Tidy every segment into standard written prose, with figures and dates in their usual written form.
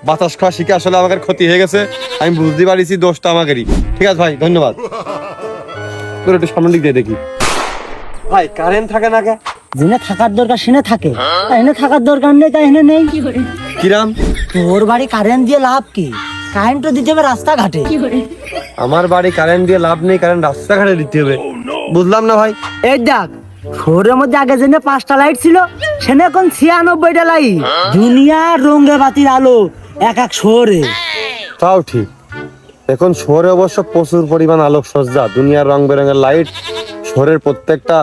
বাতাস খাওয়া শিখে আসলে আমাদের ক্ষতি হয়ে গেছে, আমি বুঝতে পারিছি দোষটা আমাদেরই। ঠিক আছে ভাই, ধন্যবাদ। তোর একটু সামনের দিক দিয়ে দেখি ভাই, কারেন্ট থাকে না কে? যেনে থাকার দরকার সেনে থাকে, এনে থাকার দরকার নেই তাই এনে নেই। কিরাম? তোর বাড়ি কারেন্ট দিয়ে লাভ কি? কারেন্ট তো দিতে হবে রাস্তাঘাটে। আমার বাড়ি কারেন্ট দিয়ে লাভ নেই, কারেন্ট রাস্তাঘাটে দিতে হবে। বুঝলাম না ভাই। এই দেখ, শহরের মধ্যে আগে যেনে 5টা লাইট ছিল, সেনে এখন 96টা লাইট। দুনিয়ার রঙে বাতির আলো এক এক শহরে। তাও ঠিক, এখন শহরে অবশ্য প্রচুর পরিমাণ আলোকসজ্জা, দুনিয়ার রং বেরঙের লাইট শহরের প্রত্যেকটা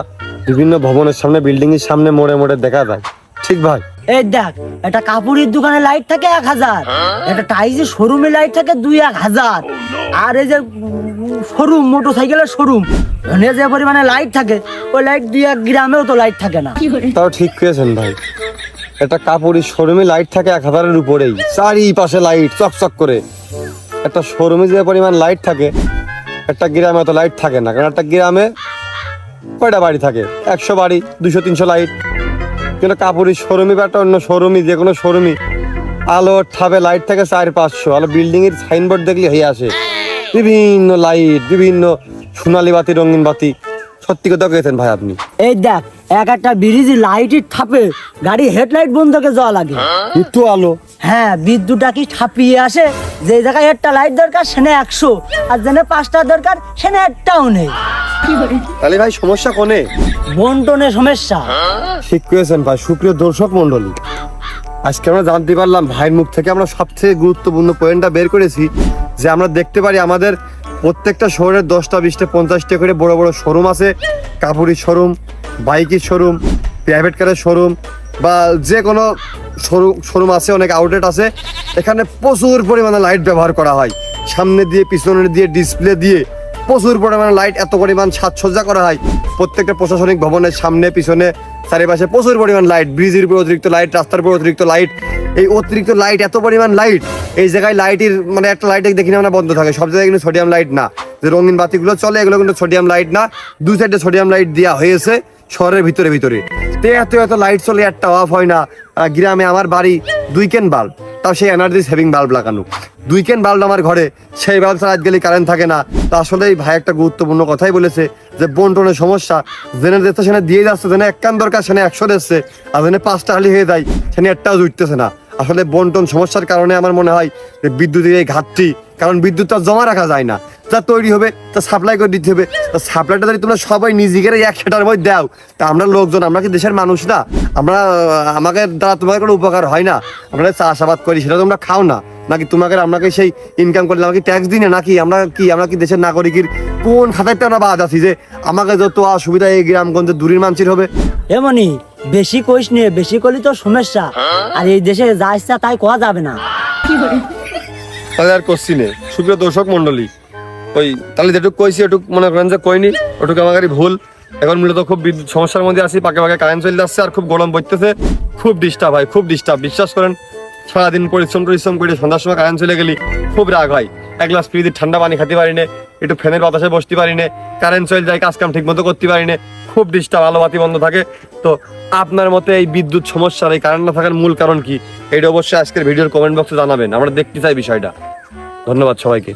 বিভিন্ন ভবনের সামনে, বিল্ডিং এর সামনে, মোড়ে মোড়ে দেখা যায়। ঠিক ভাই। এই দেখ, একটা কাপড়ের দোকানে লাইট থাকে 1000, একটা টাইসের শোরুমে লাইট থাকে 2-1000, আর এই যে শোরুম, মোটরসাইকেলের শোরুম, ওখানে যে পরিমাণে লাইট থাকে, ওই লাইট 2-1 গ্রামেও তো লাইট থাকে না। তাও ঠিক করেছেন ভাই, একটা কাপড়ের শোরুমে লাইট থাকে 1000-এর উপরেই, চারিপাশে লাইট চকচক করে। একটা শোরুমে যে পরিমাণ লাইট থাকে, একটা গ্রামে তো লাইট থাকে না। কারণ একটা গ্রামে কয়টা বাড়ি থাকে? 100 বাড়ি, 200-300 লাইট। কিন্তু কাপড়ের শোরুমে বা একটা অন্য শোরুমে, যে কোনো শোরুমে আলো ঠাবে লাইট থাকে 400-500। আলো বিল্ডিং এর সাইনবোর্ড দেখলে হয়ে আসে বিভিন্ন লাইট, বিভিন্ন সোনালী বাতি, রঙিন বাতি। সত্যি কথা কইছেন ভাই আপনি। এই দেখ, এক একটা ব্রিজে লাইটের ঠাপে গাড়ি হেডলাইট বন্ধ করে যাওয়া লাগে। একটু আলো, হ্যাঁ, বিদ্যুৎটা কি ছাপিয়ে আসে, যে জায়গায় একটা লাইট দরকার সেনে 100, আর যেনে 5টা দরকার সেনে একটাও নেই। তাহলে ভাই সমস্যা কোনে? বন্টনের সমস্যা। ঠিক করেছেন ভাই। সুপ্রিয় দর্শক মন্ডলী, আজকে আমরা জানতে পারলাম ভাইয়ের মুখ থেকে, আমরা সবচেয়ে গুরুত্বপূর্ণ পয়েন্টটা বের করেছি যে আমরা দেখতে পারি আমাদের প্রত্যেকটা শহরের 10টা 20টা 50টা করে বড় বড় শোরুম আছে। কাপড়ের শোরুম, বাইকের শোরুম, প্রাইভেট কারের শোরুম, বা যে কোনো শোরুম আছে, অনেক আউটলেট আছে। এখানে প্রচুর পরিমাণে লাইট ব্যবহার করা হয়, সামনে দিয়ে, পিছনে দিয়ে, ডিসপ্লে দিয়ে প্রচুর পরিমাণে লাইট, এত পরিমাণ সাজসজ্জা করা হয় প্রত্যেকটা প্রশাসনিক ভবনের সামনে, পিছনে, চারিপাশে প্রচুর পরিমাণ লাইট। ব্রিজের উপর অতিরিক্ত লাইট, রাস্তার উপর অতিরিক্ত লাইট। এই অতিরিক্ত লাইট, এত পরিমাণ লাইট, এই জায়গায় লাইটের মানে একটা লাইট দেখি না আমরা বন্ধ থাকে। সব জায়গায় কিন্তু সোডিয়াম লাইট না, যে রঙিন বাতিগুলো চলে এগুলো কিন্তু সোডিয়াম লাইট না। 2 সাইডে সোডিয়াম লাইট দেওয়া হয়েছে শহরের ভিতরে ভিতরে। তো এত লাইট চলে, একটা অফ হয় না। গ্রামে আমার বাড়ি 2 কেন বাল্ব, তাও সেই এনার্জি সেভিং বাল্ব লাগানো। 2 কেন বাল্ব আমার ঘরে, সেই বাল্ব ছাড়া গেলে কারেন্ট থাকে না। তো আসলে এই ভাই একটা গুরুত্বপূর্ণ কথাই বলেছে যে বন্টনের সমস্যা। জেনে দিচ্ছে সেখানে দিয়ে যাচ্ছে, জেনে 1 কান দরকার সেখানে 100 দিচ্ছে, আর জেনে 5টা হালি হয়ে যায় সেখানে একটাও জুটতেছে না। আসলে বন্টন সমস্যার কারণে আমার মনে হয় যে বিদ্যুতের এই ঘাটতি। কারণ বিদ্যুৎটা জমা রাখা যায় না, যা তৈরি হবে তা সাপ্লাই করে দিতে হবে। তা সাপ্লাইটা যদি তোমরা সবাই নিজেদের এক সেটার মধ্যে দাও, তা আমরা লোকজন, আমরা কি দেশের মানুষ না? আমরা আমাকে দ্বারা তোমাদের কোনো উপকার হয় না? আমরা চাষাবাদ করি, সেটা তোমরা খাও না নাকি? আমাকে সেই ইনকাম করলে আমাকে ট্যাক্স দিই না নাকি? আমরা কি দেশের নাগরিকের কোন খাতারটা আমরা বাদ আছি যে আমাকে যত অসুবিধা এই গ্রামগঞ্জে দূরের মানুষের হবে? এমনই বেশি কইস নিয়ে, বেশি করলে তো সমস্যা। আর এই দেশে যা ইচ্ছা তাই কোয়া যাবে না। তাহলে আর করছি নে। সুপ্রিয় দর্শক মন্ডলী, ওই তাহলে যেটুকু কইছি ওটুকু মনে করেন যে কইনি, ওটুকু আমাদেরই ভুল। এখন মূলত খুব বিদ্যুৎ সমস্যার মধ্যে আছি, পাকে পাকে কারেন্ট চলে যাচ্ছে, আর খুব গরম পড়তেছে, খুব ডিস্টার্ব হয়, খুব ডিস্টার্ব। বিশ্বাস করেন, সারাদিন পরিশ্রম করে সন্ধ্যার সময় কারেন্ট চলে গেলি খুব রাগ হয়। 1 গ্লাস ফ্রিজের ঠান্ডা পানি খেতে পারি না, একটু ফ্যানের বাতাসে বসতে পারি না, কারেন্ট চলে যায়, কাজ কাম ঠিক মতো করতে পারি না, খুব ডিস্টার্ব, আলো বাতি বন্ধ থাকে। তো আপনার মতে এই বিদ্যুৎ সমস্যার, এই কারেন্ট না থাকার মূল কারণ কি? এটা অবশ্যই আজকের ভিডিওর কমেন্ট বক্সে জানাবেন, আমরা দেখতে চাই বিষয়টা। ধন্যবাদ সবাইকে।